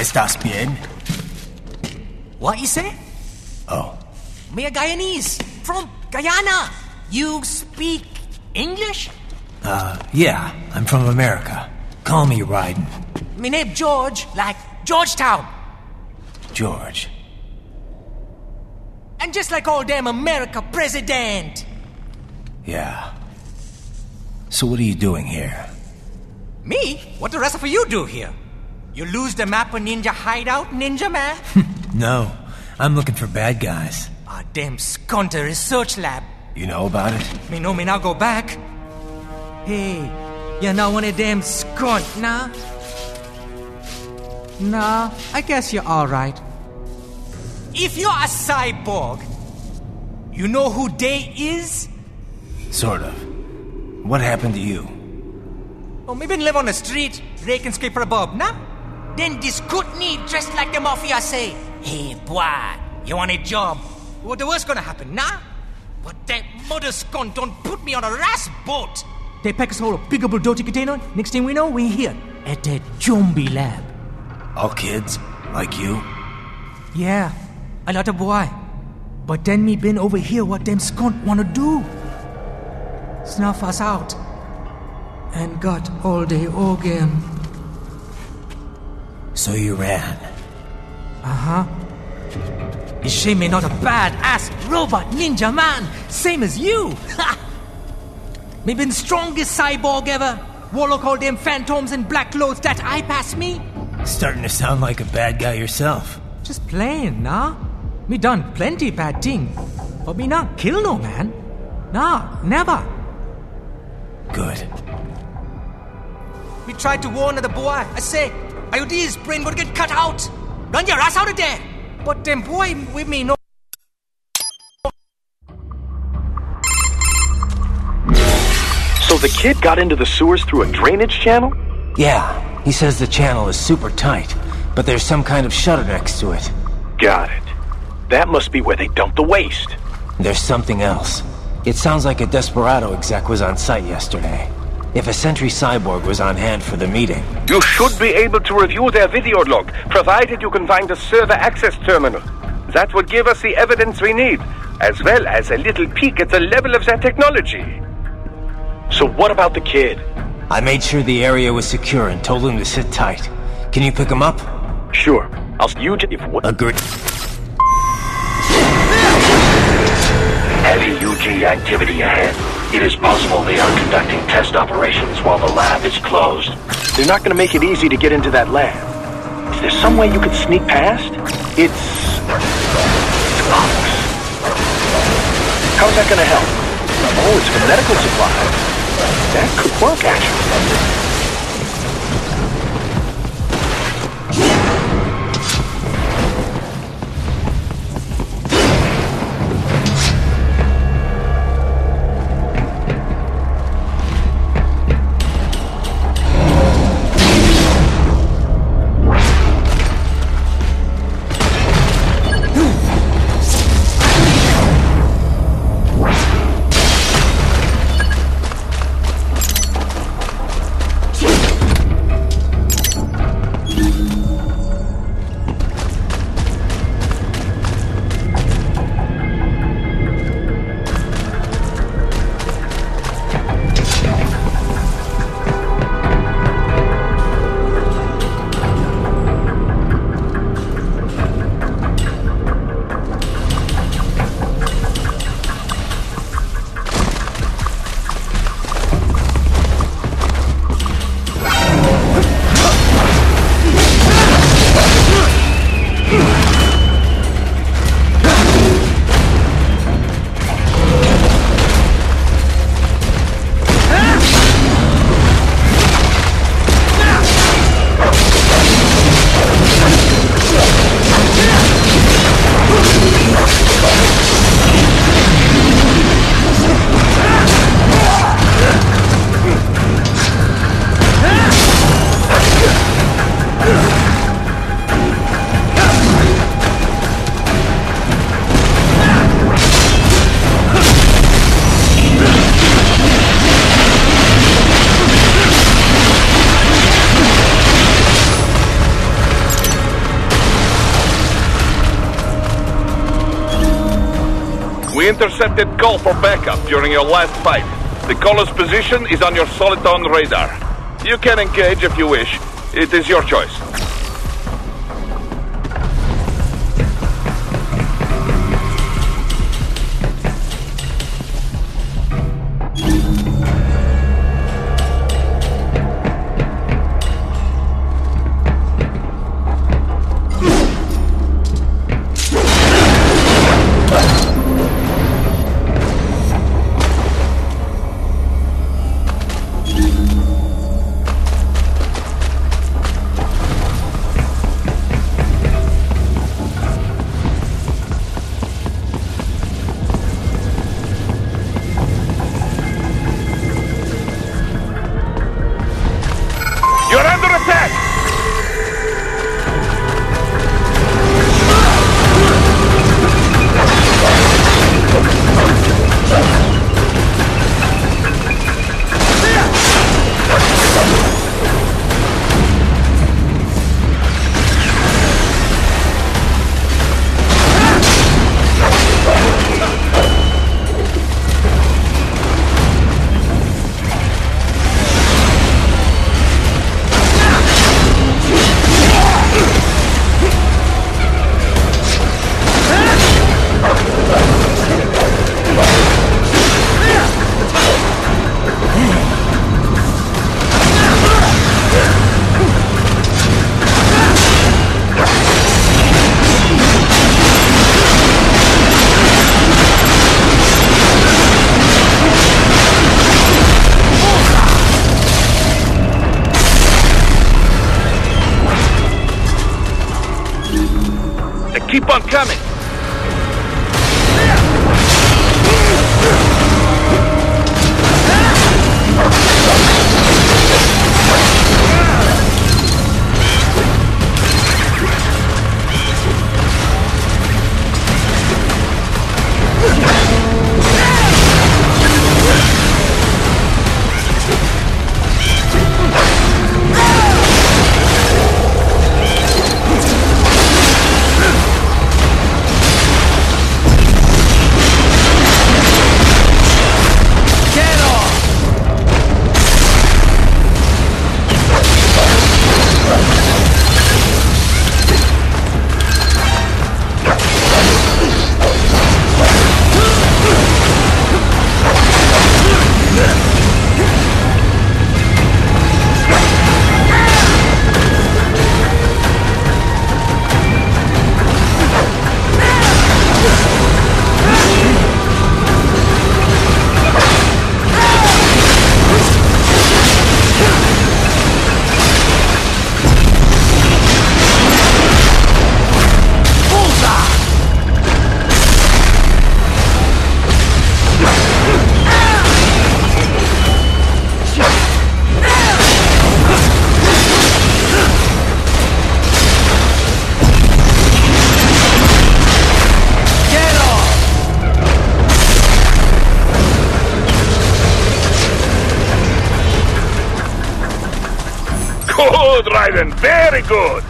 ¿Estás bien? What you say? Oh. Me a Guyanese, from Guyana. You speak English? Yeah, I'm from America. Call me Ryden. Me name George, like Georgetown. George. And just like all damn America president. Yeah. So what are you doing here? Me? What the rest of you do here? You lose the map of Ninja hideout, Ninja man? No, I'm looking for bad guys. Ah, damn Skunter research lab. You know about it? Me know me now go back. Hey, you're not one of them skunt, nah? Nah, I guess you're alright. If you're a cyborg, you know who they is? Sort of. What happened to you? Oh, me been live on the street, rake and scrape for a bob, nah? Then this Kootenai dressed like the mafia say, hey, boy, you want a job? What the worst gonna happen, nah? But that mother skunt don't put me on a ras boat. They pack us all a big old dirty container. Next thing we know, we're here at that zombie lab. All kids? Like you? Yeah, a lot of boy. But then me been over here what them skunt wanna do. Snuff us out. And got all day again. So you ran? Uh-huh. Is she me not a bad-ass robot ninja man, same as you? Ha! Me been strongest cyborg ever. Warlock all them phantoms and black clothes that eye pass me. Starting to sound like a bad guy yourself. Just plain, nah? Me done plenty bad thing. But me not kill no man. Nah, never. Good. We tried to warn the boy. I say, IOD's brain would get cut out. Run your ass out of there. But them boy with me no. So the kid got into the sewers through a drainage channel? Yeah, he says the channel is super tight, but there's some kind of shutter next to it. Got it. That must be where they dump the waste. There's something else. It sounds like a Desperado exec was on site yesterday. If a Sentry Cyborg was on hand for the meeting... You should be able to review their video log, provided you can find a server access terminal. That would give us the evidence we need, as well as a little peek at the level of their technology. So what about the kid? I made sure the area was secure and told him to sit tight. Can you pick him up? Sure. I'll see you if what? Agreed. Heavy UG activity ahead. It is possible they are conducting test operations while the lab is closed. They're not going to make it easy to get into that lab. Is there some way you could sneak past? It's close. How's that going to help? Oh, it's for medical supplies. That could work, actually. We intercepted call for backup during your last fight. The caller's position is on your Soliton radar. You can engage if you wish. It is your choice. Keep on coming! Good, Raiden, very good!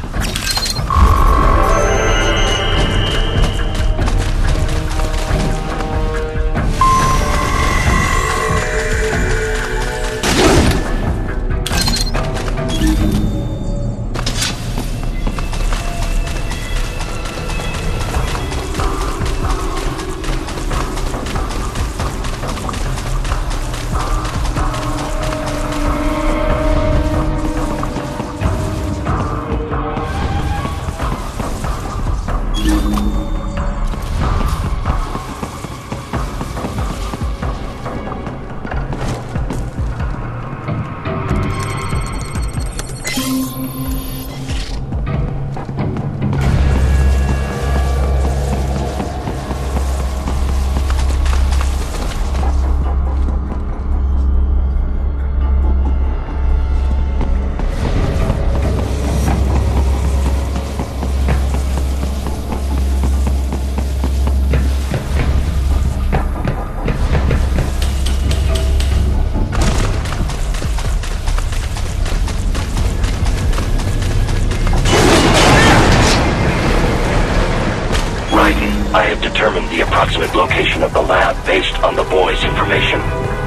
approximate location of the lab based on the boy's information.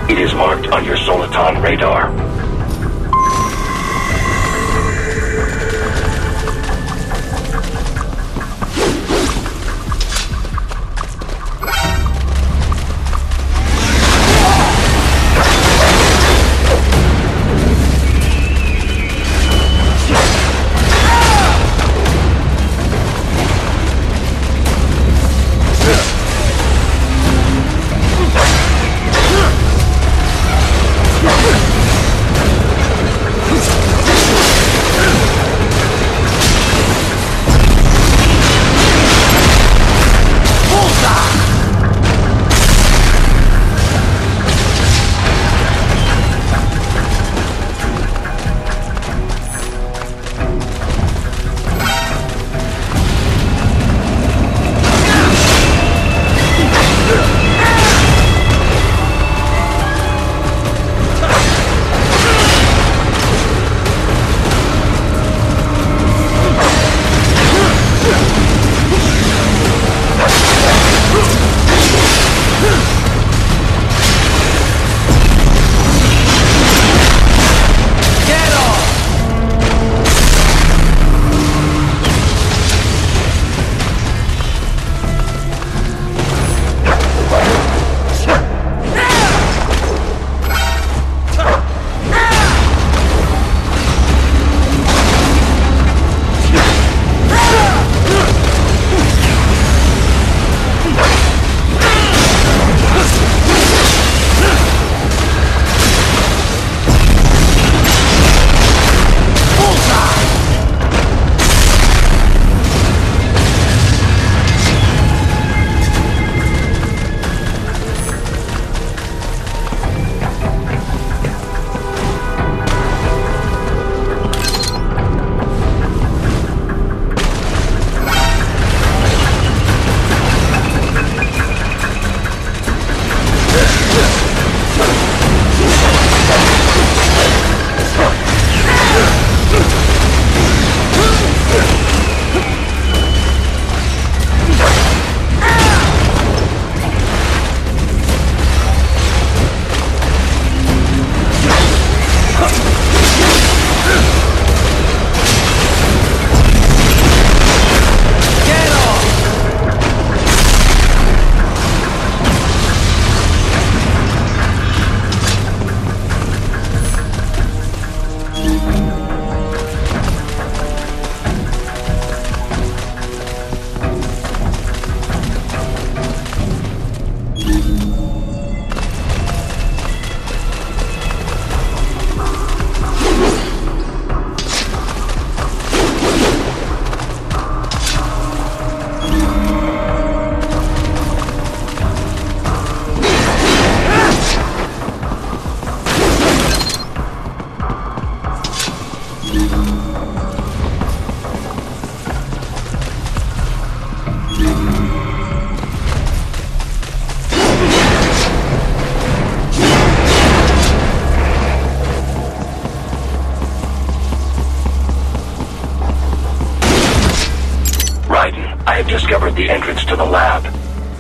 It is marked on your Soliton radar. Discovered the entrance to the lab.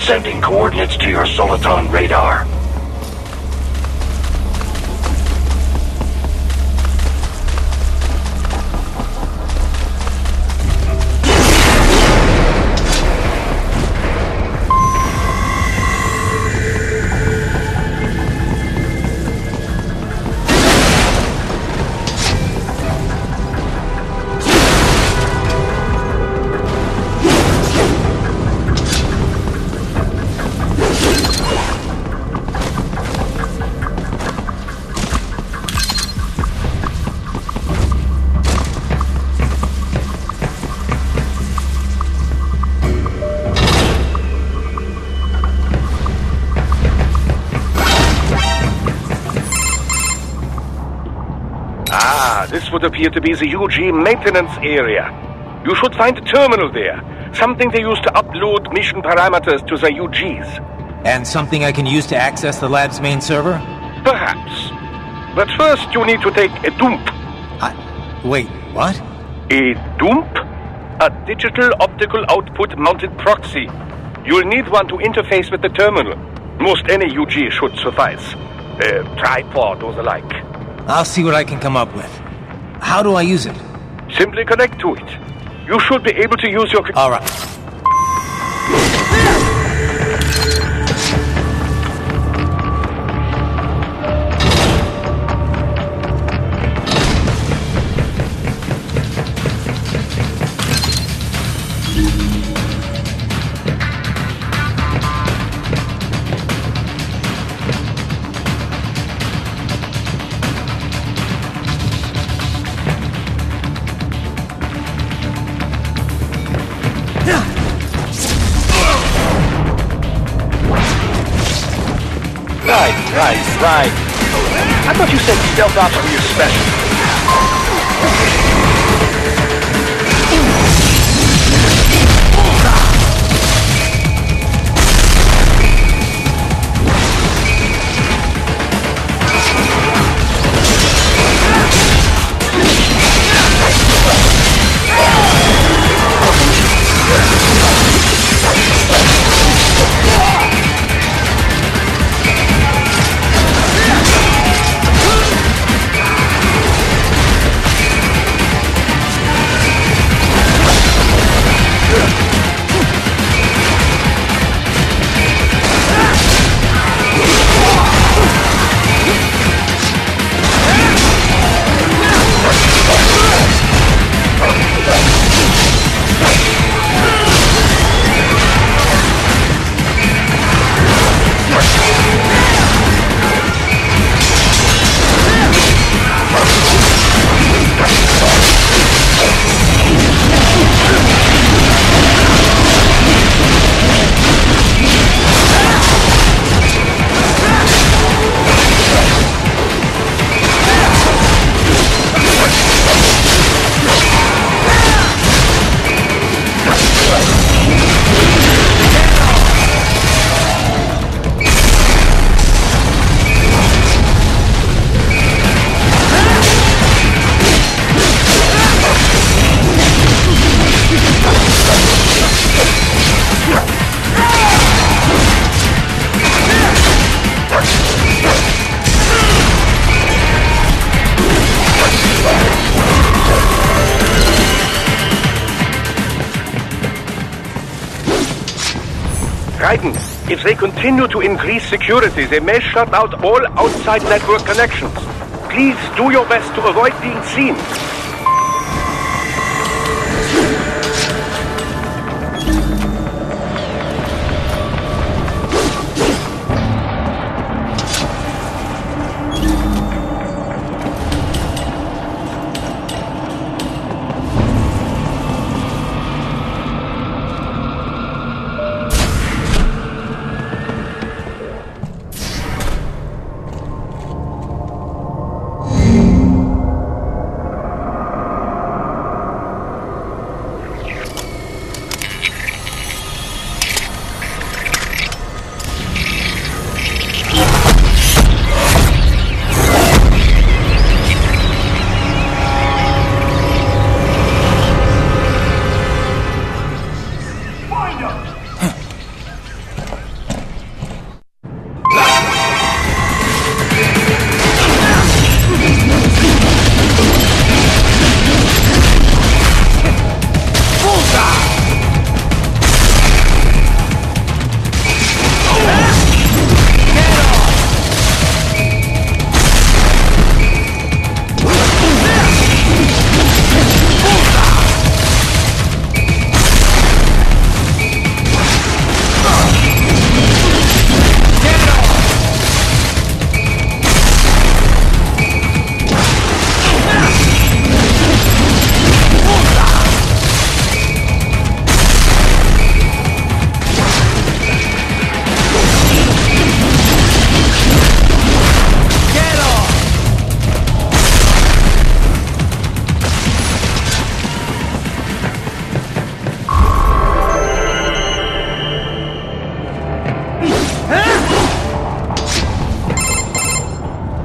Sending coordinates to your Soliton radar. This would appear to be the UG maintenance area. You should find a terminal there. Something they use to upload mission parameters to the UGs. And something I can use to access the lab's main server? Perhaps. But first you need to take a dump. Wait, what? A dump? A digital optical output mounted proxy. You'll need one to interface with the terminal. Most any UG should suffice. Tripod or the like. I'll see what I can come up with. How do I use it? Simply connect to it. You should be able to use your... All right. Right. I thought you said stealth ops were your specialty. If they continue to increase security, they may shut out all outside network connections. Please do your best to avoid being seen.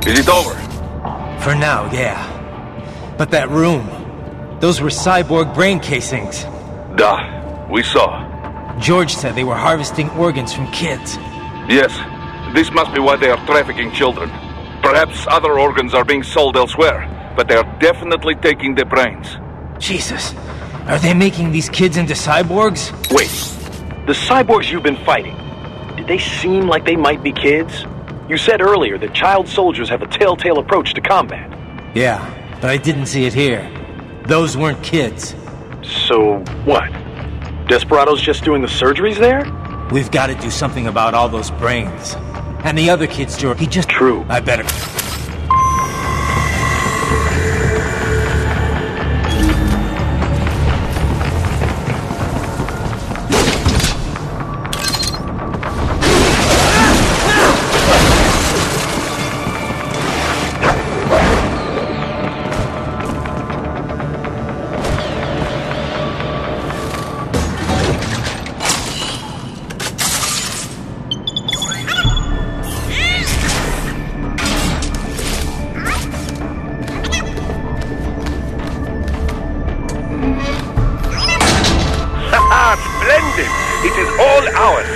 Is it over? For now, yeah. But that room, those were cyborg brain casings. We saw. George said they were harvesting organs from kids. Yes, this must be why they are trafficking children. Perhaps other organs are being sold elsewhere, but they are definitely taking their brains. Jesus, are they making these kids into cyborgs? Wait, the cyborgs you've been fighting, did they seem like they might be kids? You said earlier that child soldiers have a telltale approach to combat. Yeah, but I didn't see it here. Those weren't kids. So, what? Desperado's just doing the surgeries there? We've got to do something about all those brains. And the other kids, George, he just... True. I better... Splendid! It is all ours.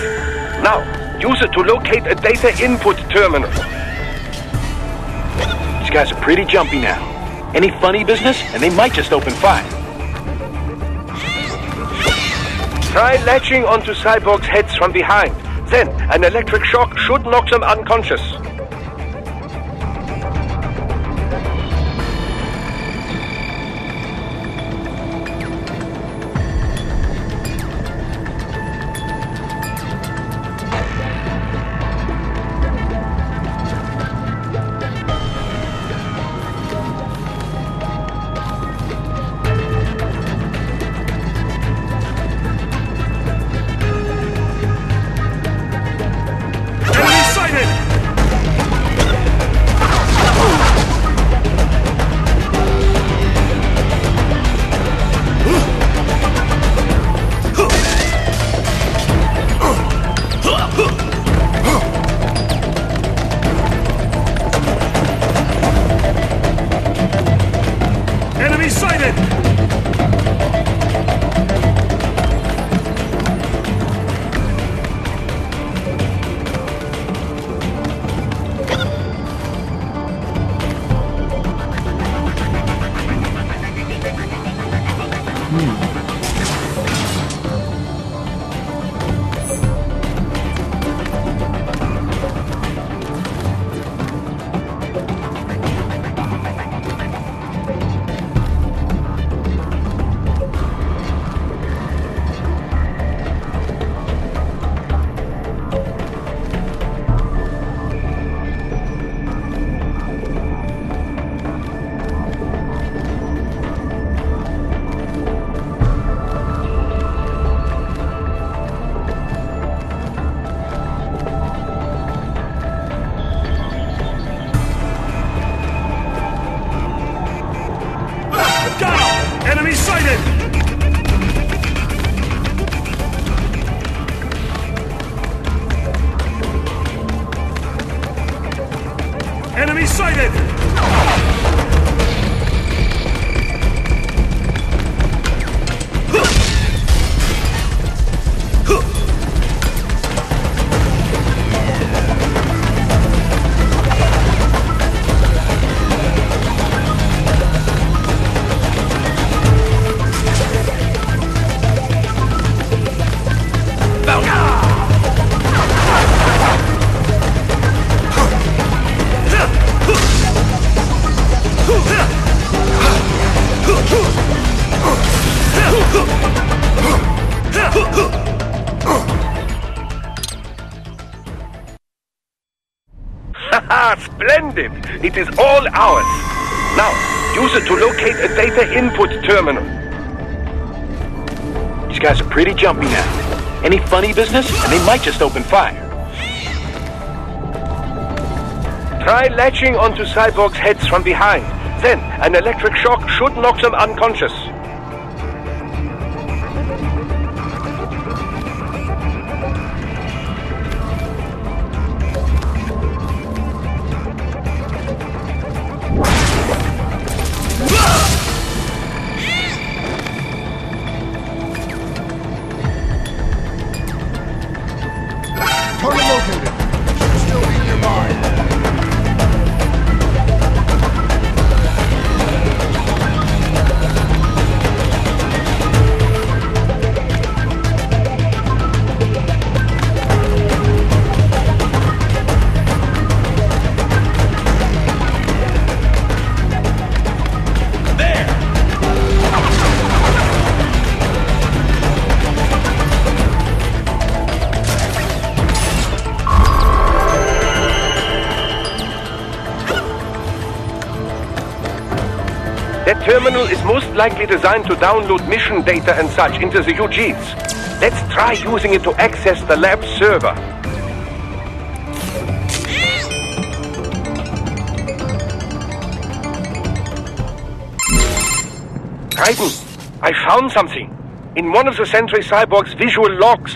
Now, use it to locate a data input terminal. These guys are pretty jumpy now. Any funny business, and they might just open fire. Try latching onto cyborgs' heads from behind. Then, an electric shock should knock them unconscious. Enemy sighted! Splendid! It is all ours. Now, use it to locate a data input terminal. These guys are pretty jumpy now. Any funny business, and they might just open fire. Try latching onto cyborgs' heads from behind. Then, an electric shock should knock them unconscious. That terminal is most likely designed to download mission data and such into the UGs. Let's try using it to access the lab server. Titan, I found something. In one of the Sentry Cyborg's visual logs.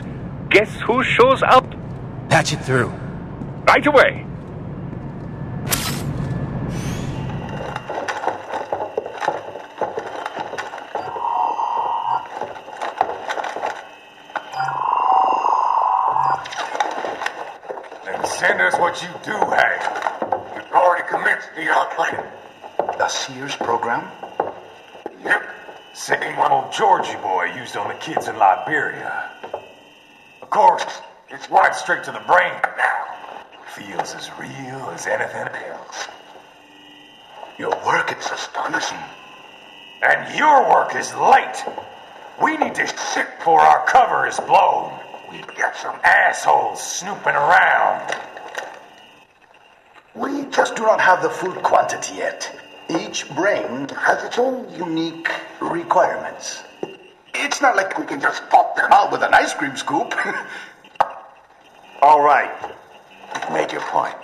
Guess who shows up? Patch it through. Right away. Then send us what you do have. You've already commenced the plan. The Sears program? Yep. Same one old Georgie boy used on the kids in Liberia. Of course, it's right straight to the brain now. Feels as real as anything else. Your work is astonishing. And your work is late. We need to shit before our cover is blown. We've got some assholes snooping around. We just do not have the full quantity yet. Each brain has its own unique requirements. It's not like we can just pop them out with an ice cream scoop. All right. Make your point.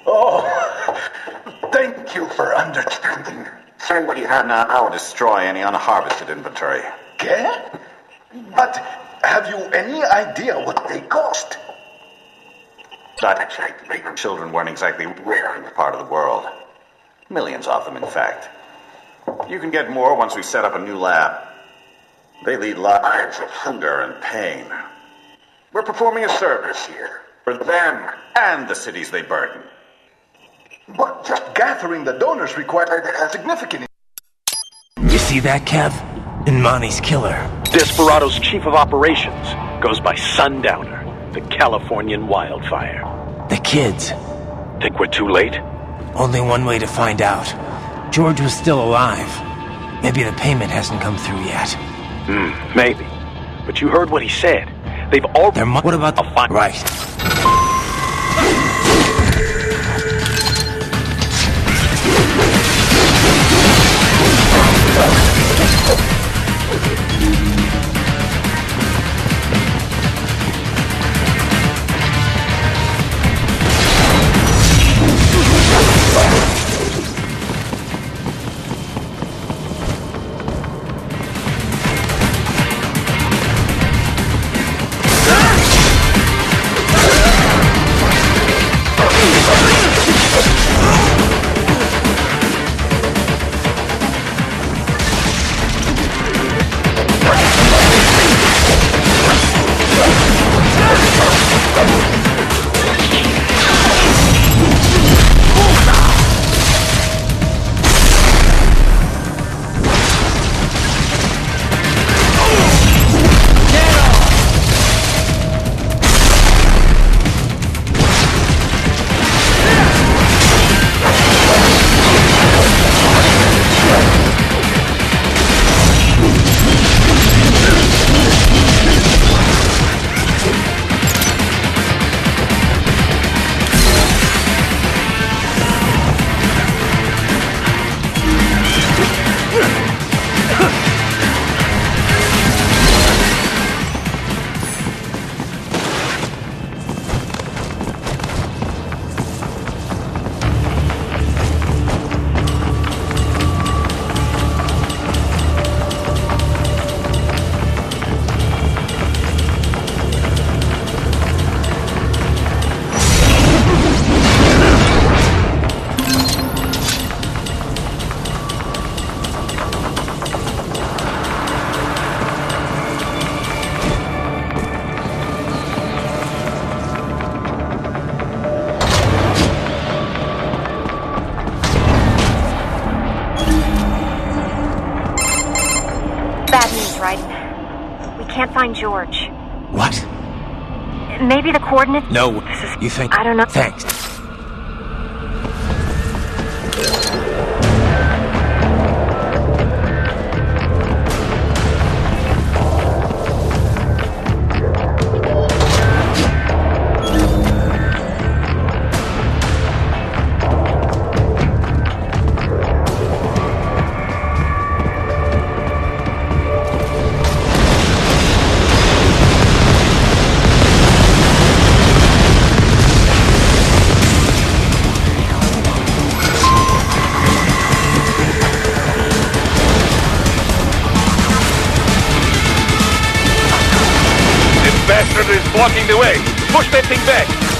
Oh, thank you for understanding. Send what you have now. I will destroy any unharvested inventory. Okay? But have you any idea what they cost? Not exactly. Children weren't exactly rare in the part of the world. Millions of them, in fact. You can get more once we set up a new lab. They lead lives of hunger and pain. We're performing a service here. For them and the cities they burden. But just gathering the donors required a significant... You see that, Kev? Inmani's killer. Desperado's chief of operations goes by Sundowner, the Californian wildfire. The kids. Think we're too late? Only one way to find out. George was still alive. Maybe the payment hasn't come through yet. Maybe. But you heard what he said. They've all... What about the... Right. Can't find George. What? Maybe the coordinates... No, you think... I don't know. Thanks. blocking the way. Push that thing back.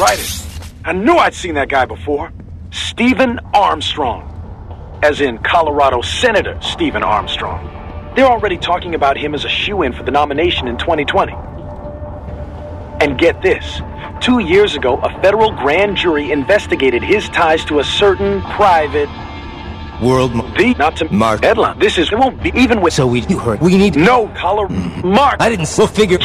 Right it. I knew I'd seen that guy before. Stephen Armstrong. As in Colorado Senator Stephen Armstrong. They're already talking about him as a shoo-in for the nomination in 2020. And get this. 2 years ago, a federal grand jury investigated his ties to a certain private... World... not to... Mark... headline. This is... It won't be even with... So you heard... We need... No, color... Mark... I didn't... We'll figure...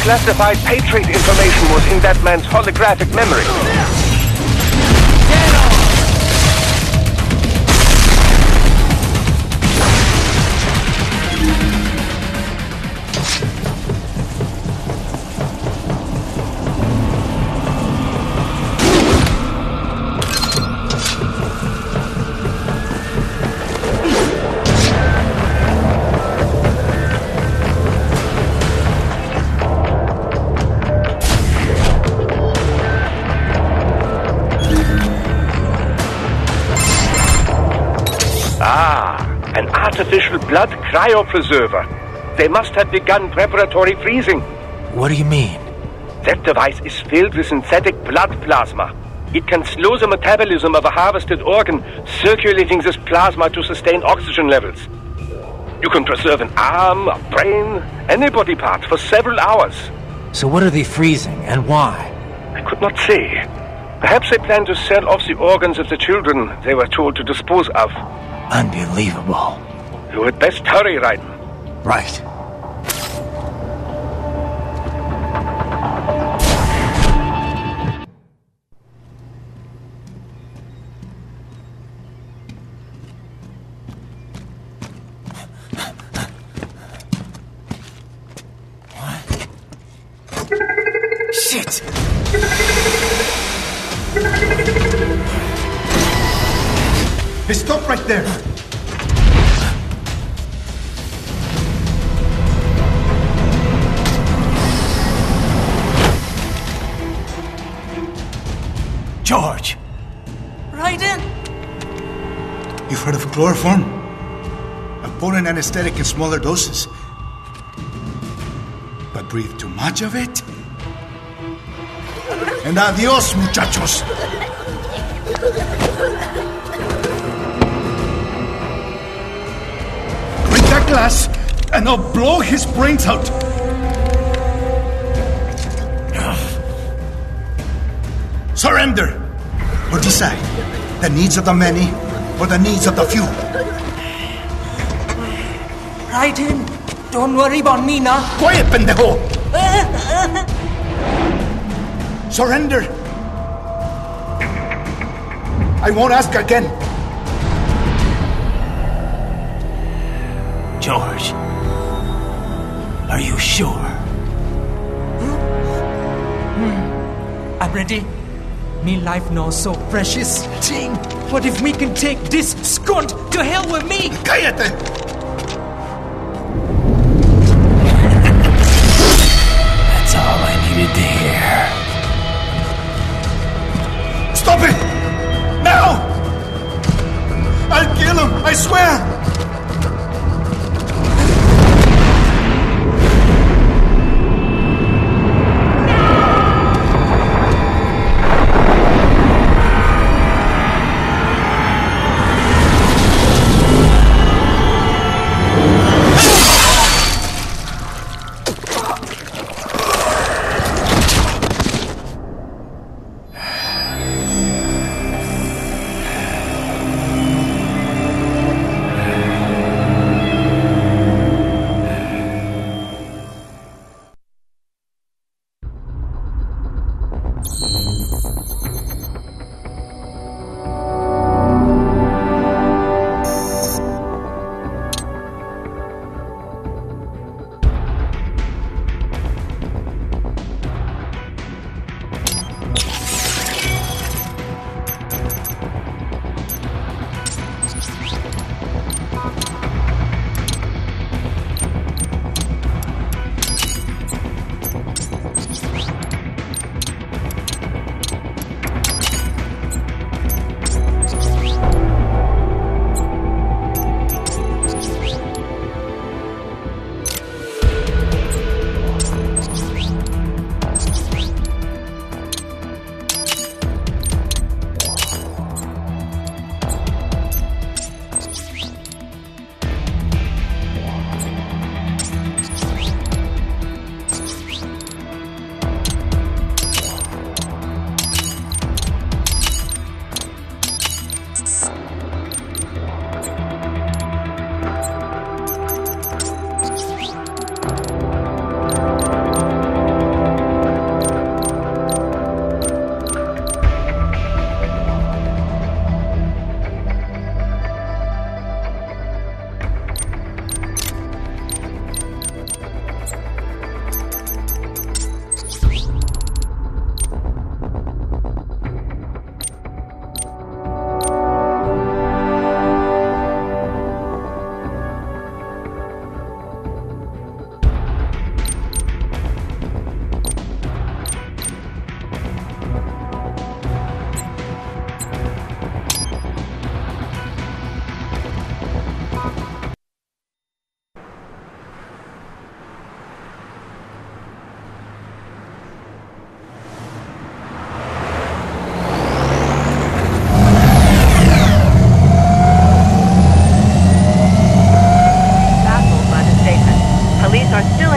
Classified Patriot information was in that man's holographic memory. An artificial blood cryopreserver. They must have begun preparatory freezing. What do you mean? That device is filled with synthetic blood plasma. It can slow the metabolism of a harvested organ, circulating this plasma to sustain oxygen levels. You can preserve an arm, a brain, any body part for several hours. So what are they freezing, and why? I could not say. Perhaps they plan to sell off the organs of the children they were told to dispose of. Unbelievable. You had best hurry, Raiden. Right. Shit! Hey, stop right there! George! Raiden! You've heard of chloroform? A potent anesthetic in smaller doses. But breathe too much of it? And adios, muchachos! Break that glass, and I'll blow his brains out! Surrender! Or decide, the needs of the many, or the needs of the few. Raiden, don't worry about me now. Quiet, pendejo! Surrender! I won't ask again. George, are you sure? I'm ready. Me life now so precious. Ting, what if we can take this skunt to hell with me? ¡Cállate! That's all I needed to hear. Stop it! Now! I'll kill him, I swear!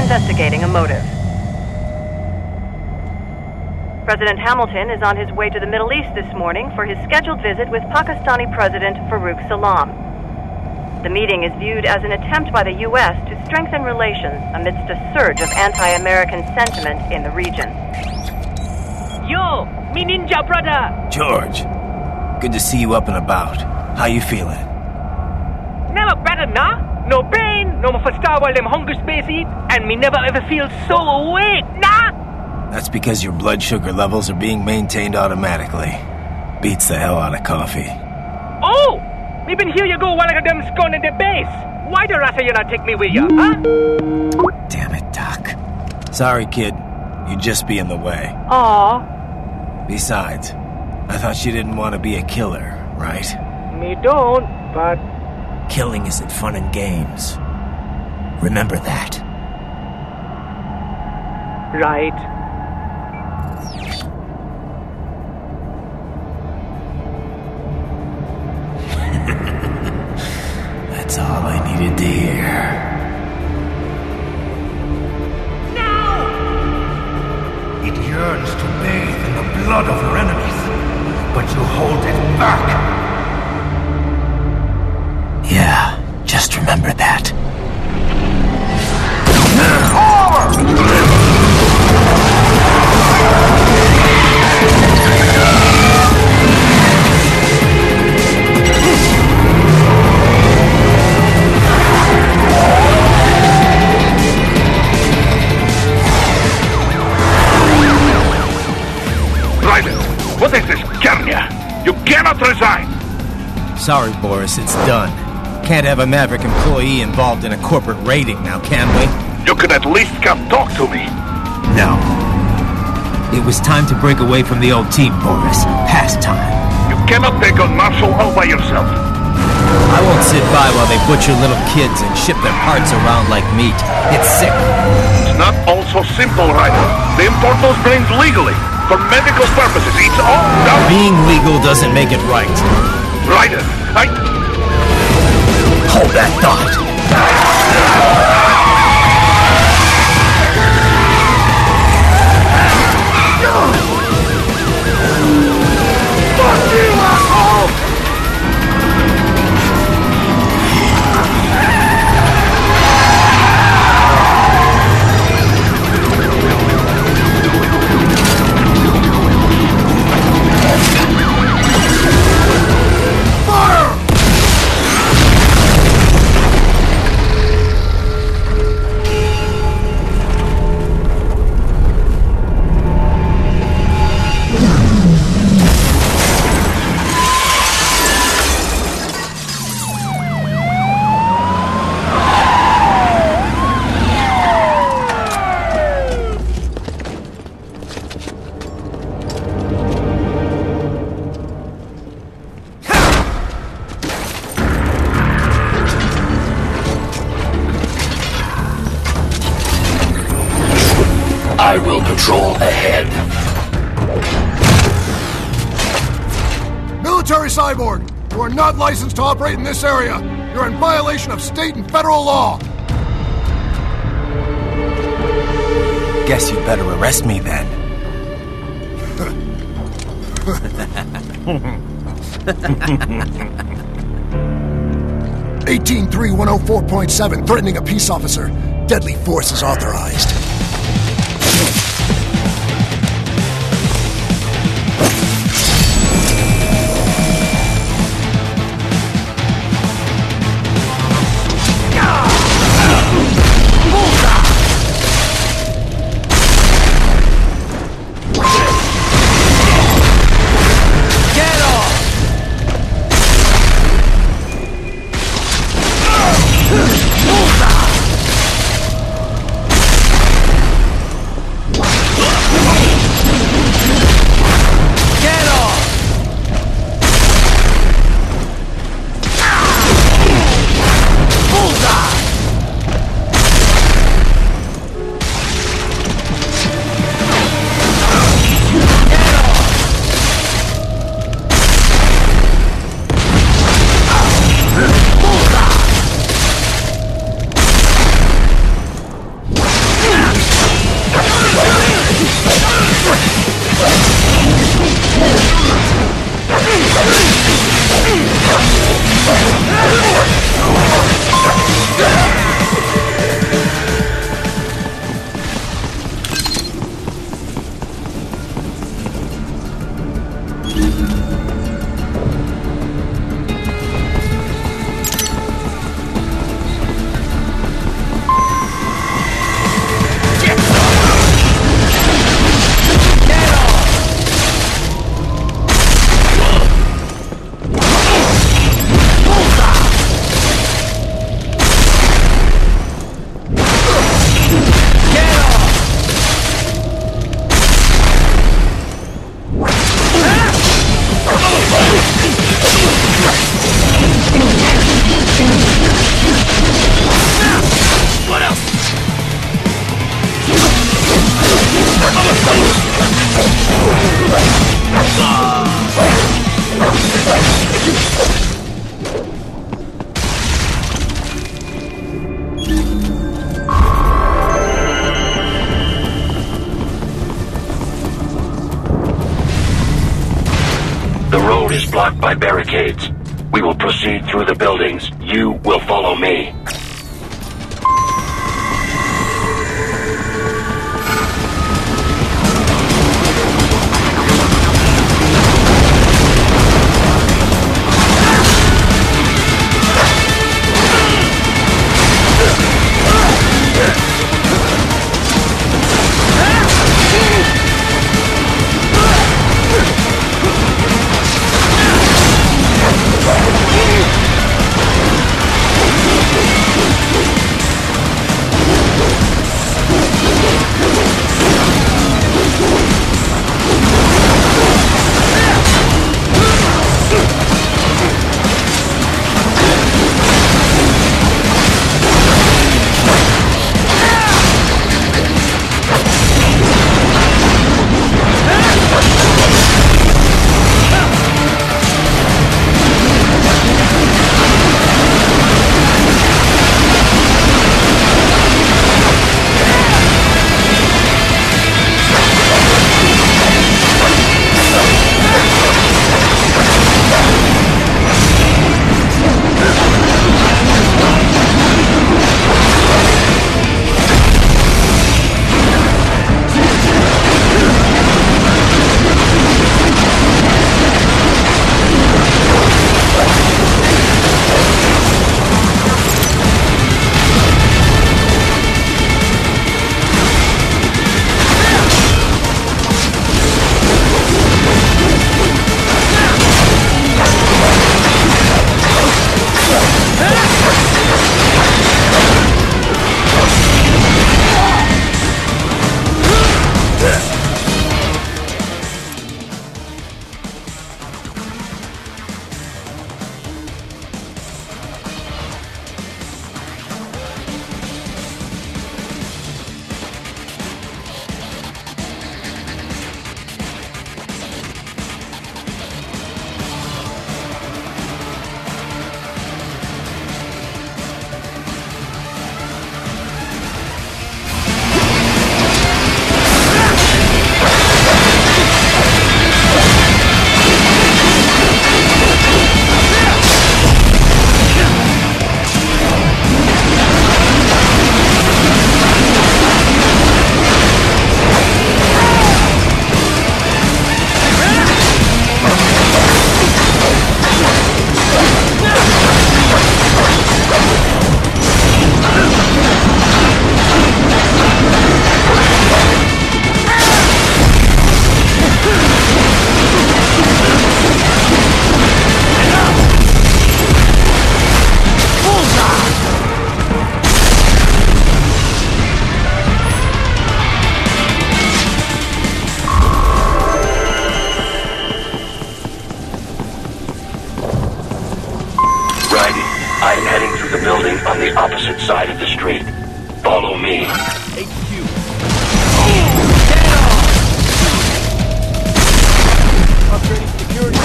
Investigating a motive. President Hamilton is on his way to the Middle East this morning for his scheduled visit with Pakistani President Farooq Salam. The meeting is viewed as an attempt by the U.S. to strengthen relations amidst a surge of anti-American sentiment in the region. Yo, me ninja brother! George, good to see you up and about. How you feeling? Never better, nah? No pain, no more for star while them hunger space eat, and me never ever feel so awake, nah? That's because your blood sugar levels are being maintained automatically. Beats the hell out of coffee. Oh! Me been here you go while I got them scone in the base. Why the rasta you not take me with you, huh? Damn it, Doc. Sorry, kid. You'd just be in the way. Aw. Besides, I thought you didn't want to be a killer, right? Me don't, but... Killing isn't fun and games. Remember that. Right. That's all I needed to hear. Now! It yearns to bathe in the blood of your enemies, but you hold it back. Yeah, just remember that. What is this? Sorry, Boris, it's done. Can't have a Maverick employee involved in a corporate raiding now, can we? You could at least come talk to me. No. It was time to break away from the old team, Boris. Past time. You cannot take on Marshall all by yourself. I won't sit by while they butcher little kids and ship their parts around like meat. It's sick. It's not all so simple, Ryder. They import those brains legally. For medical purposes. It's all done. Being legal doesn't make it right. Ryder, Hold that thought. Fuck you, asshole! I will patrol ahead. Military Cyborg, you are not licensed to operate in this area. You're in violation of state and federal law. Guess you'd better arrest me then. 18.3.104.7, threatening a peace officer. Deadly force is authorized. The road is blocked by barricades. We will proceed through the buildings. You will follow me. Yeah! opposite side of the street. Follow me. Upgrading security.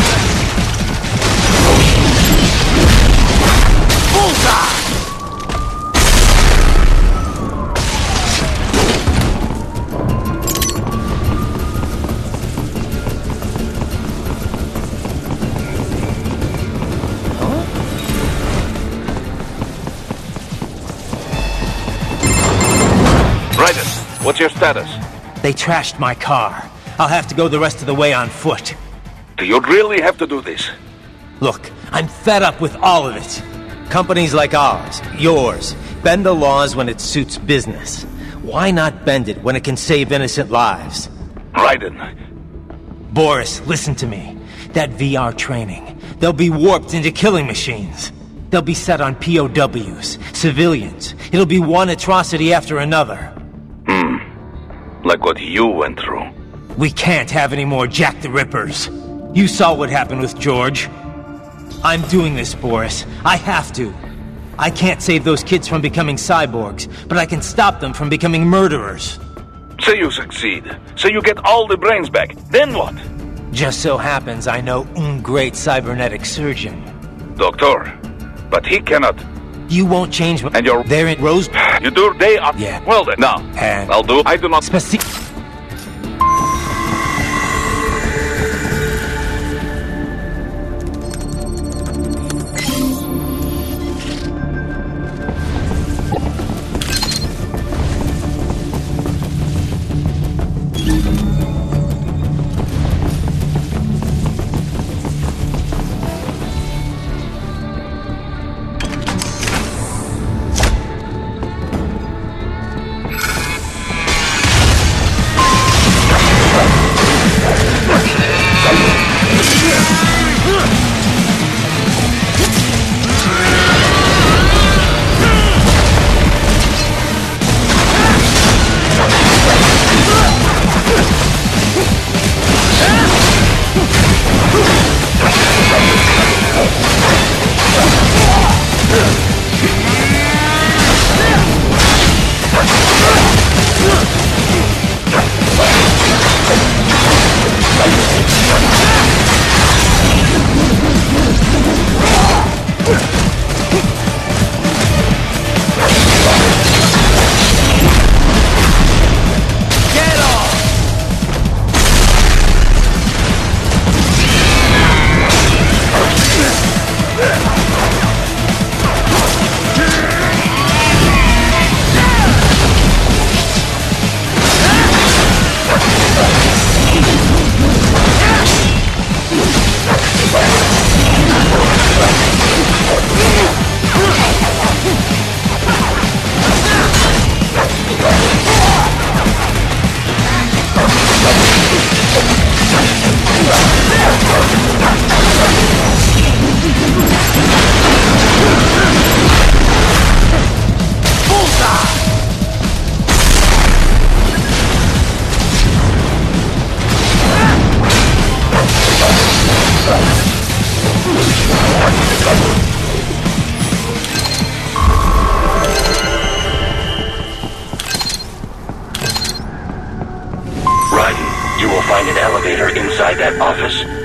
Bullseye! What's your status? They trashed my car. I'll have to go the rest of the way on foot. Do you really have to do this? Look, I'm fed up with all of it. Companies like ours, yours, bend the laws when it suits business. Why not bend it when it can save innocent lives? Raiden. Boris, listen to me. That VR training, they'll be warped into killing machines. They'll be set on POWs, civilians. It'll be one atrocity after another. Like what you went through. We can't have any more Jack the Rippers. You saw what happened with George. I'm doing this, Boris. I have to. I can't save those kids from becoming cyborgs, but I can stop them from becoming murderers. Say you succeed. Say you get all the brains back. Then what? Just so happens I know un great cybernetic surgeon. Doctor. But he cannot. You won't change. And you're there in Rose. You do day up. Yeah. Well then. Now. And I'll do. I do not.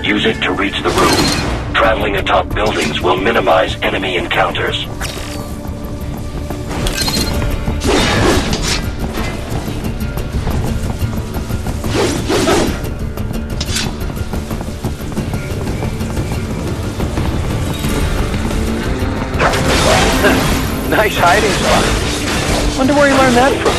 Use it to reach the roof. Traveling atop buildings will minimize enemy encounters. Nice hiding spot. Wonder where you learned that from.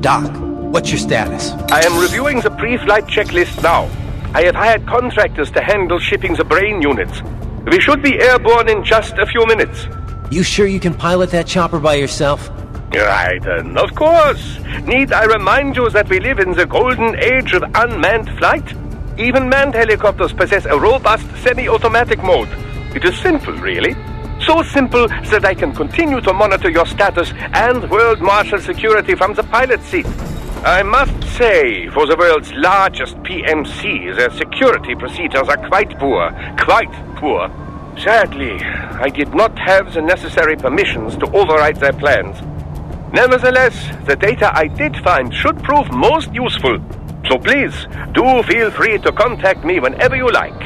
Doc, what's your status? I am reviewing the pre-flight checklist now. I have hired contractors to handle shipping the brain units. We should be airborne in just a few minutes. You sure you can pilot that chopper by yourself? Raiden, of course. Need I remind you that we live in the golden age of unmanned flight? Even manned helicopters possess a robust semi-automatic mode. It is simple, really. So simple that I can continue to monitor your status and world marshal security from the pilot seat. I must say, for the world's largest PMC, their security procedures are quite poor. Quite poor. Sadly, I did not have the necessary permissions to override their plans. Nevertheless, the data I did find should prove most useful. So please, do feel free to contact me whenever you like.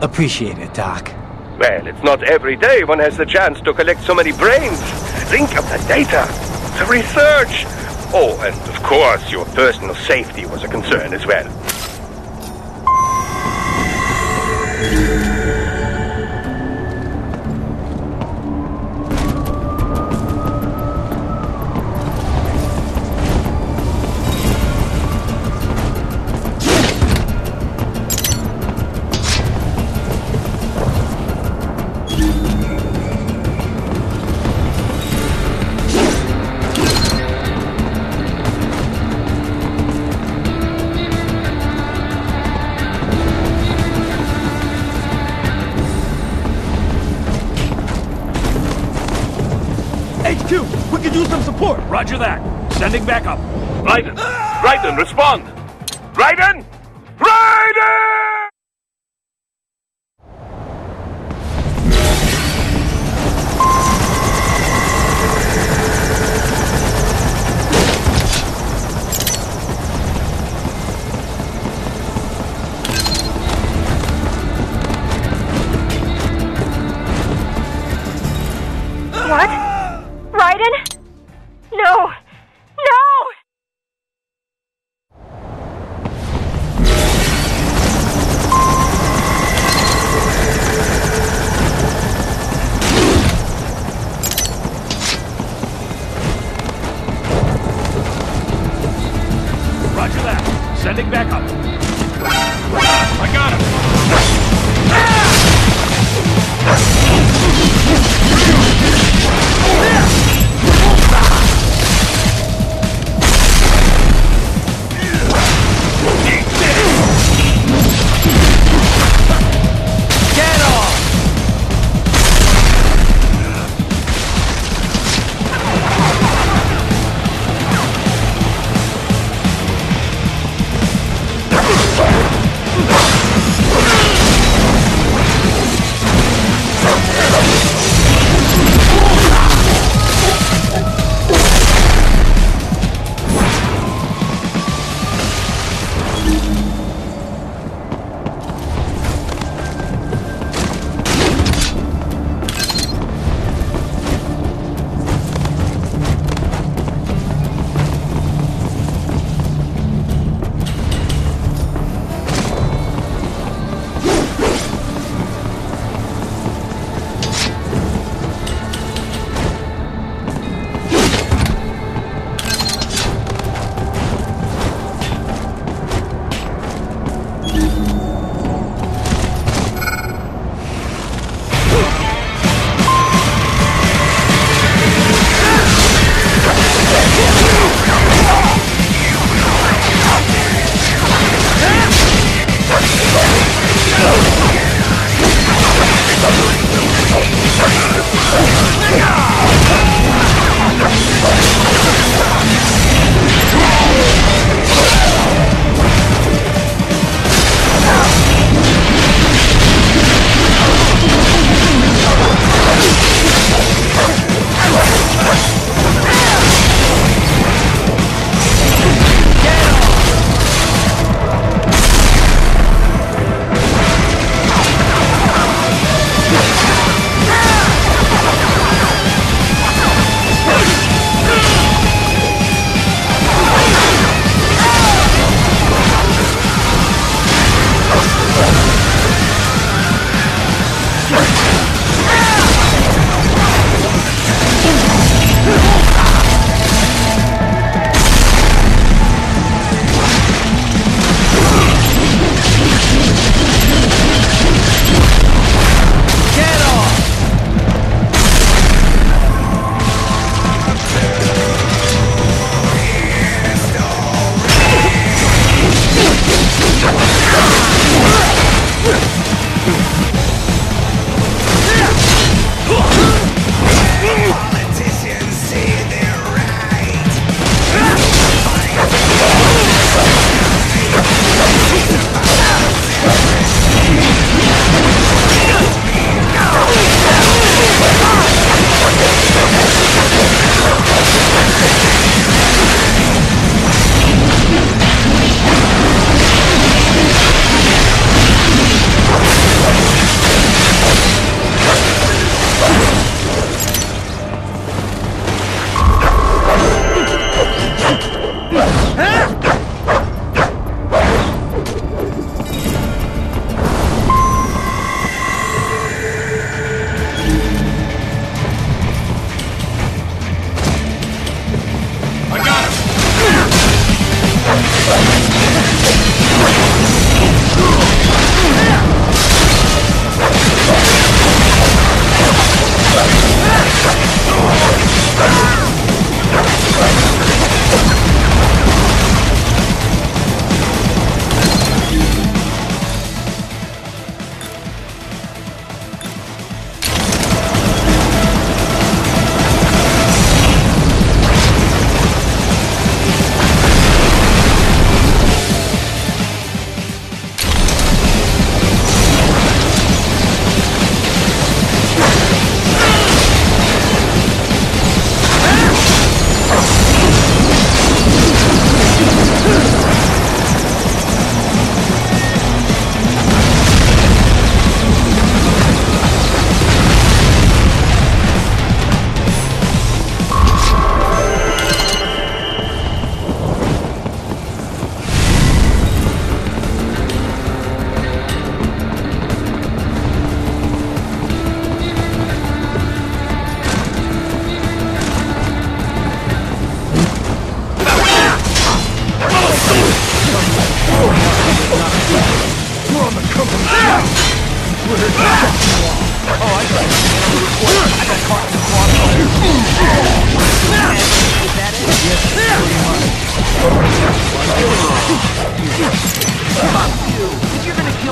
Appreciate it, Doc. Well, it's not every day one has the chance to collect so many brains. Think of the data, the research. Oh, and of course, your personal safety was a concern as well. We could use some support. Roger that. Sending back up. Raiden! Raiden, respond! Raiden! Raiden! What? Raiden? No! No! Roger that. Sending back up. I got him.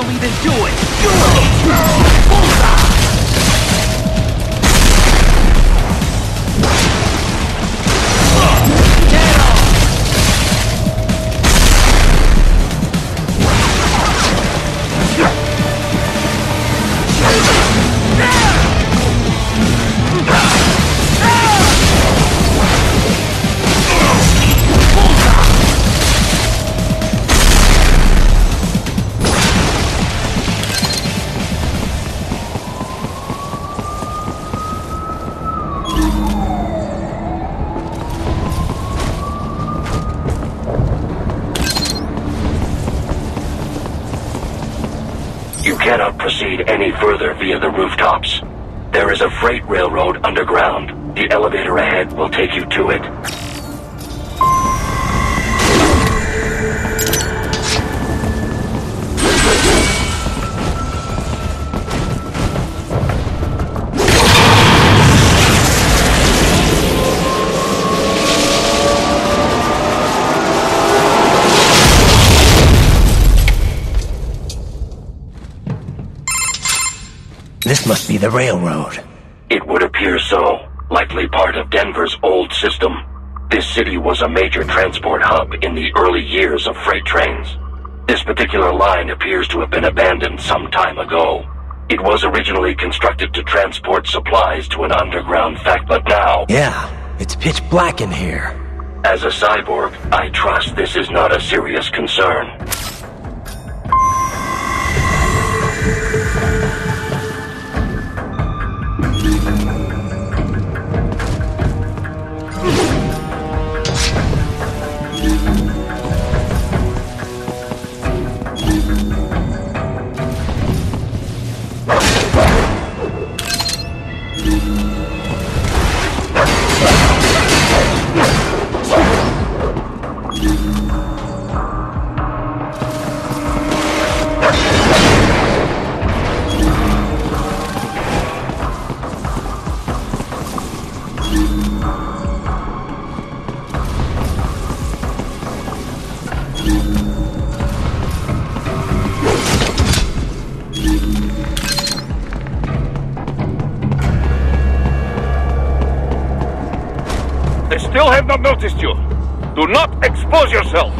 me, then do it! Do it! Bullseye! You cannot proceed any further via the rooftops. There is a freight railroad underground. The elevator ahead will take you to it. This must be the railroad. It would appear so. Likely part of Denver's old system. This city was a major transport hub in the early years of freight trains. This particular line appears to have been abandoned some time ago. It was originally constructed to transport supplies to an underground factory, but now... Yeah, it's pitch black in here. As a cyborg, I trust this is not a serious concern. They still have not noticed you. Do not expose yourself.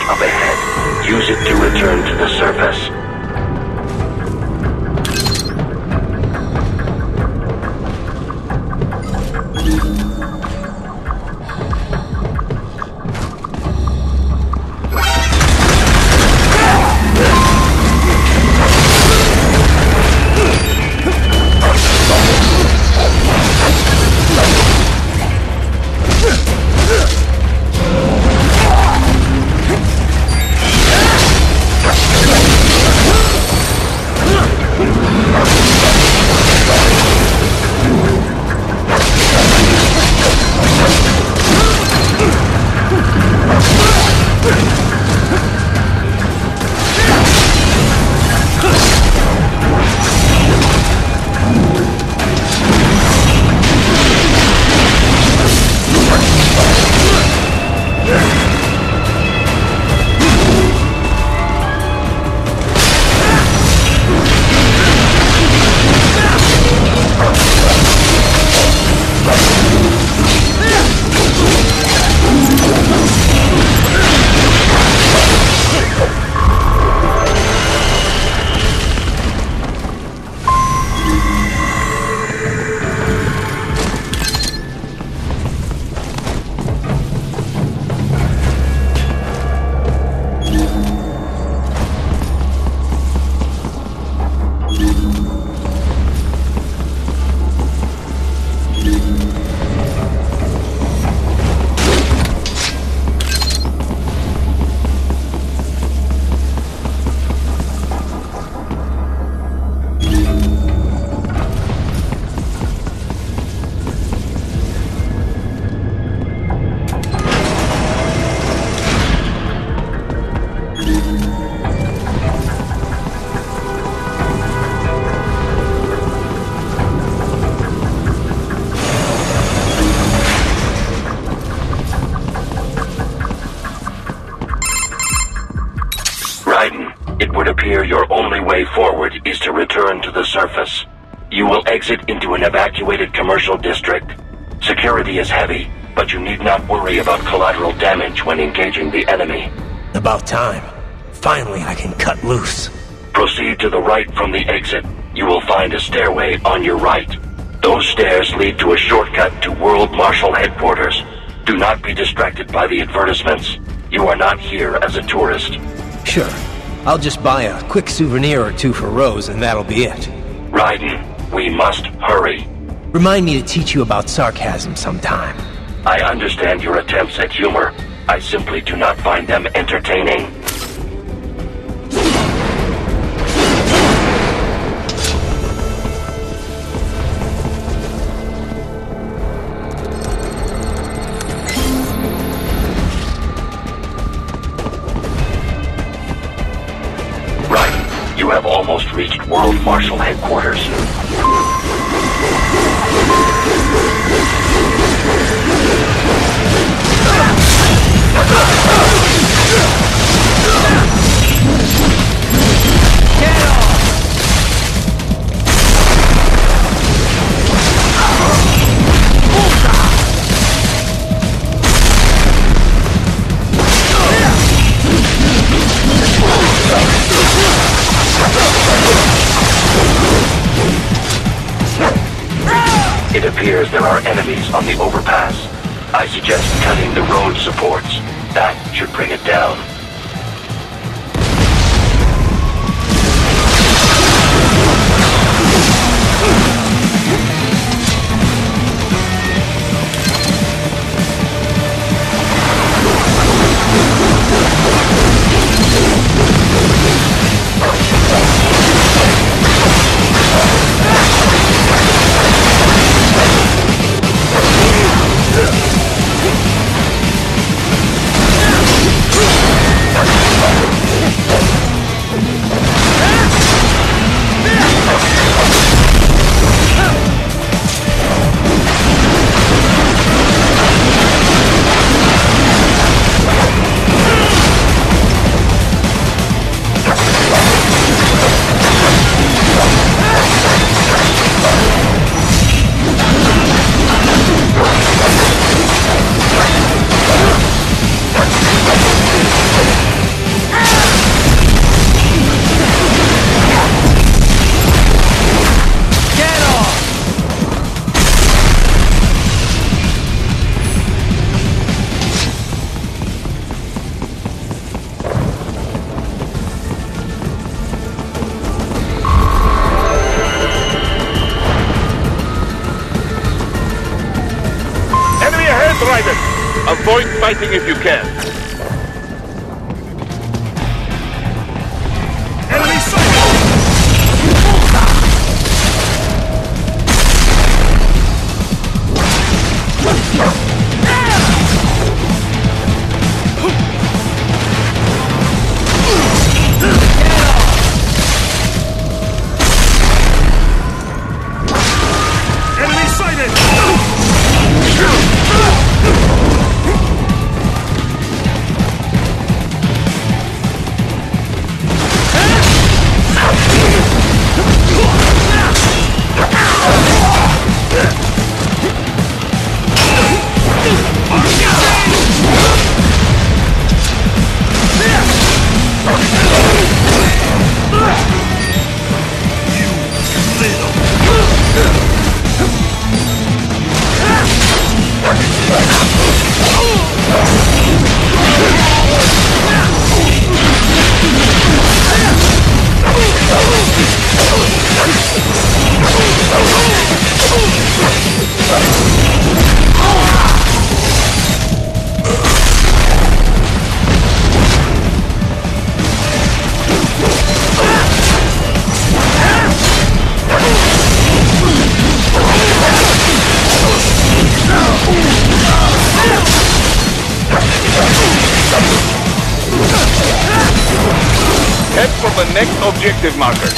up ahead. Use it to return to the surface. It would appear your only way forward is to return to the surface. You will exit into an evacuated commercial district. Security is heavy, but you need not worry about collateral damage when engaging the enemy. About time. Finally, I can cut loose. Proceed to the right from the exit. You will find a stairway on your right. Those stairs lead to a shortcut to World Marshal Headquarters. Do not be distracted by the advertisements. You are not here as a tourist. Sure. I'll just buy a quick souvenir or two for Rose, and that'll be it. Raiden, we must hurry. Remind me to teach you about sarcasm sometime. I understand your attempts at humor. I simply do not find them entertaining. You have almost reached World Marshal Headquarters. It appears there are enemies on the overpass. I suggest cutting the road supports. That should bring it down. Raiden! Avoid fighting if you can. Enemy sighted! Enemy sighted! Head for the next objective marker.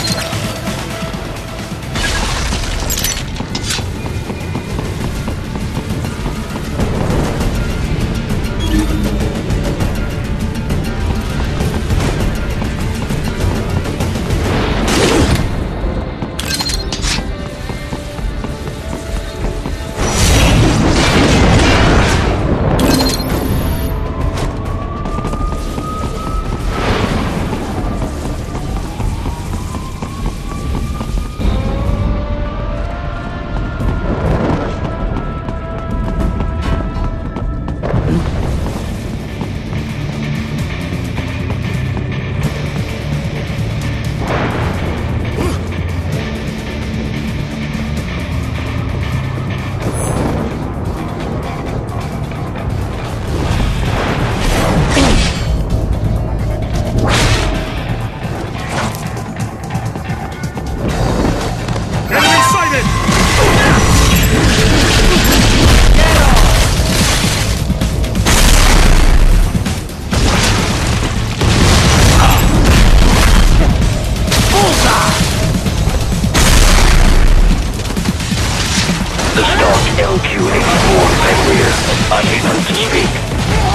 The stock LQ-84 Fenrir, unable to speak.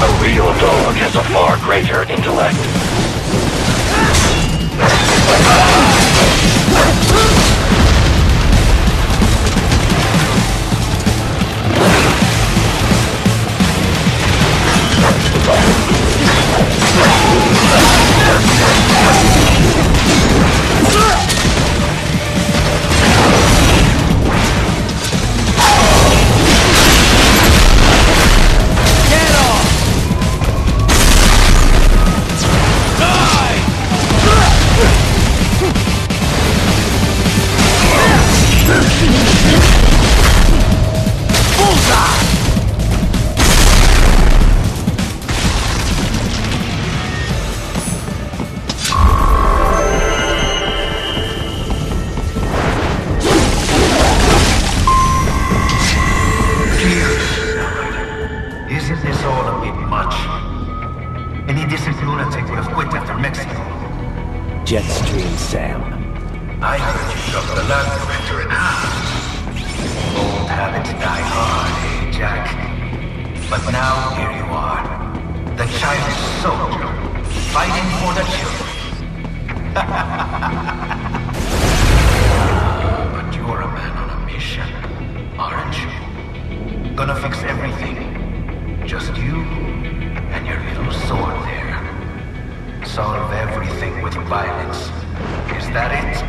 A real dog has a far greater intellect. Isn't this all a bit much? Any decent lunatic would have quit after Mexico. Jetstream, Sam. I heard you shot the land director in half. Old habits die hard, eh, Jack? But now here you are. The childish soldier, fighting for the children. But you're a man on a mission, aren't you? Gonna fix everything. Just you and your little sword there. Solve everything with violence. Is that it?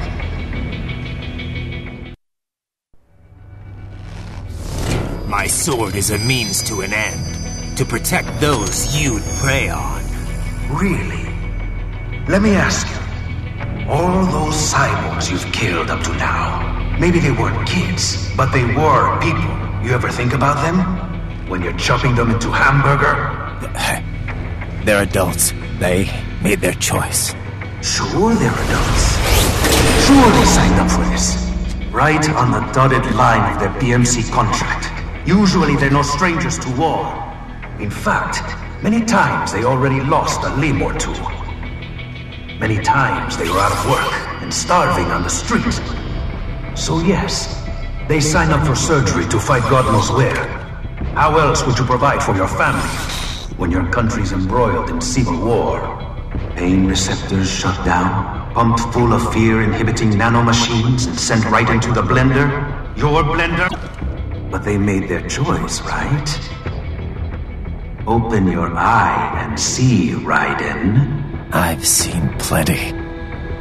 My sword is a means to an end. To protect those you'd prey on. Really? Let me ask you. All those cyborgs you've killed up to now, maybe they weren't kids, but they were people. You ever think about them? when you're chopping them into hamburger? They're adults. They made their choice. Sure they're adults. Sure they signed up for this. Right on the dotted line of their BMC contract. Usually they're no strangers to war. In fact, many times they already lost a limb or two. Many times they were out of work and starving on the street. So yes, they sign up for surgery to fight God knows where. How else would you provide for your family when your country's embroiled in civil war? Pain receptors shut down, pumped full of fear-inhibiting nanomachines and sent right into the blender? Your blender? But they made their choice, right? Open your eye and see, Raiden. I've seen plenty.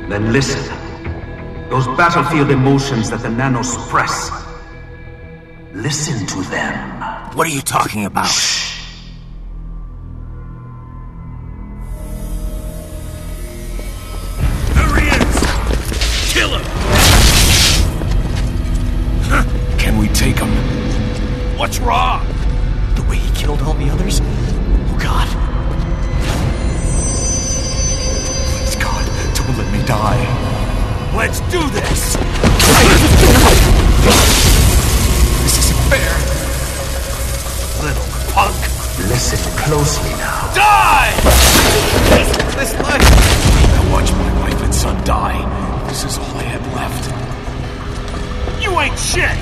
Then listen. Those battlefield emotions that the nanos suppress. Listen to them. What are you talking about? Shh. There he is! Kill him! Can we take him? What's wrong? The way he killed all the others? Oh, God. Please, God, don't let me die. Let's do this! This isn't fair. Little punk! Listen closely now. Die! This life. I watched my wife and son die. This is all I had left. You ain't shit!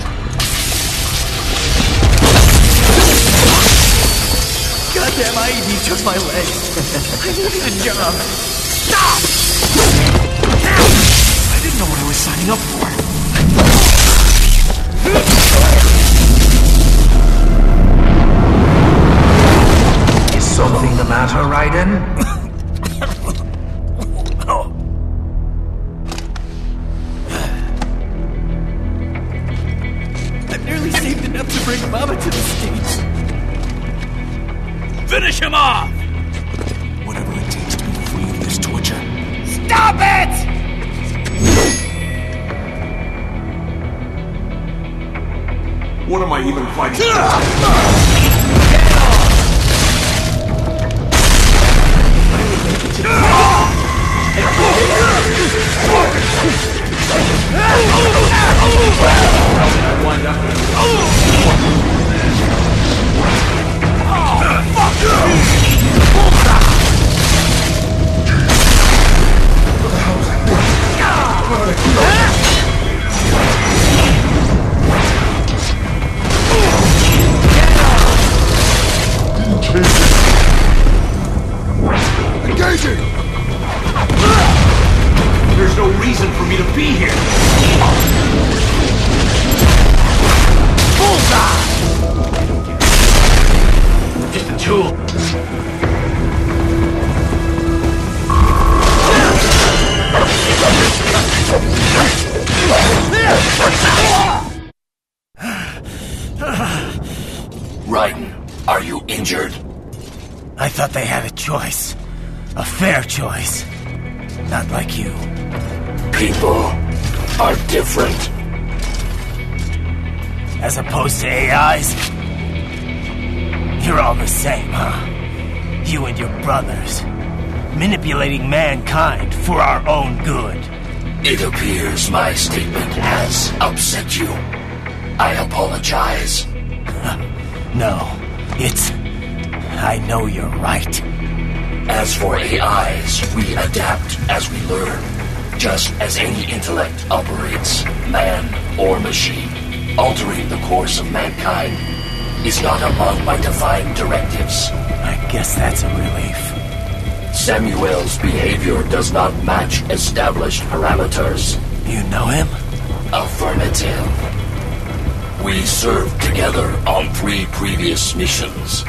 Goddamn IED took my legs. I needed a job. Stop! I didn't know what I was signing up for. Is something the matter, Raiden? I've nearly saved enough to bring Mama to the States. Finish him off! Whatever it takes to be free of this torture. Stop it! What am I even fighting? Engaging! There's no reason for me to be here. Bullseye! Just a tool. Raiden, are you injured? I thought they had a choice. A fair choice. Not like you. People are different. As opposed to AIs? You're all the same, huh? You and your brothers. Manipulating mankind for our own good. It appears my statement has upset you. I apologize. No, it's... I know you're right. As for AIs, we adapt as we learn. Just as any intellect operates, man or machine. Altering the course of mankind is not among my defined directives. I guess that's a relief. Samuel's behavior does not match established parameters. You know him? Affirmative. We served together on 3 previous missions.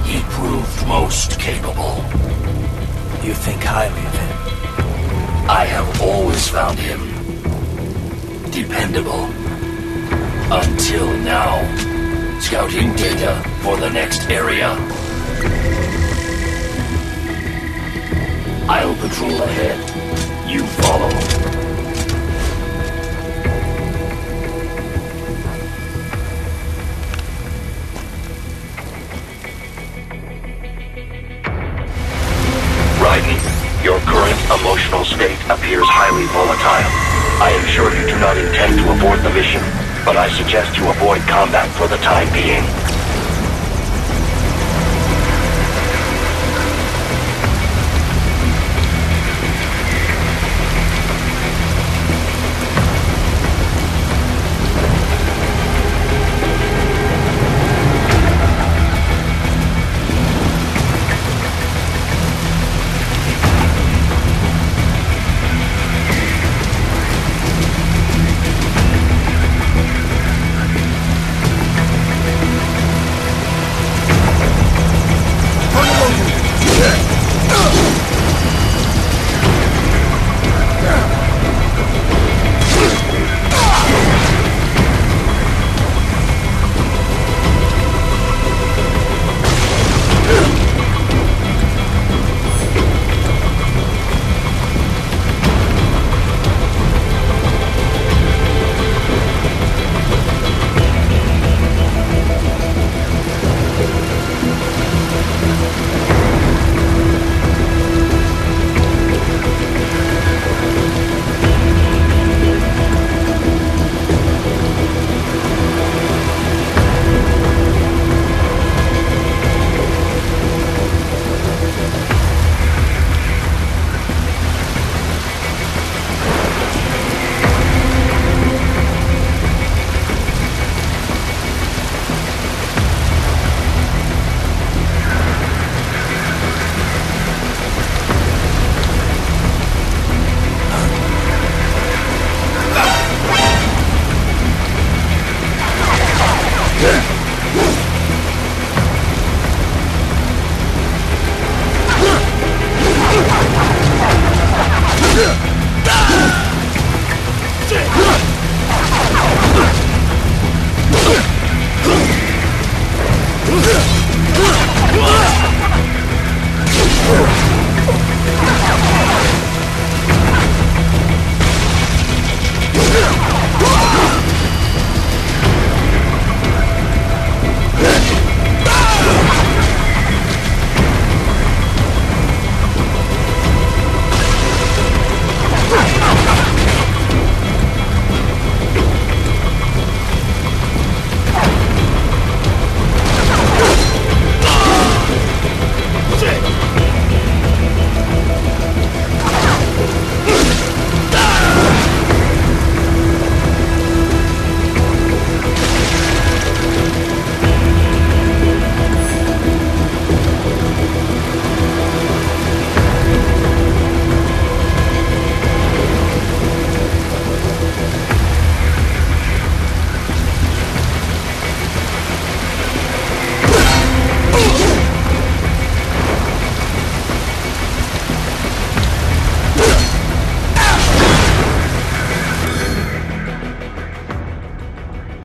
He proved most capable. You think highly of him? I have always found him dependable. Until now. Scouting data for the next area. I'll patrol ahead. You follow. highly volatile. I am sure you do not intend to abort the mission, but I suggest you avoid combat for the time being.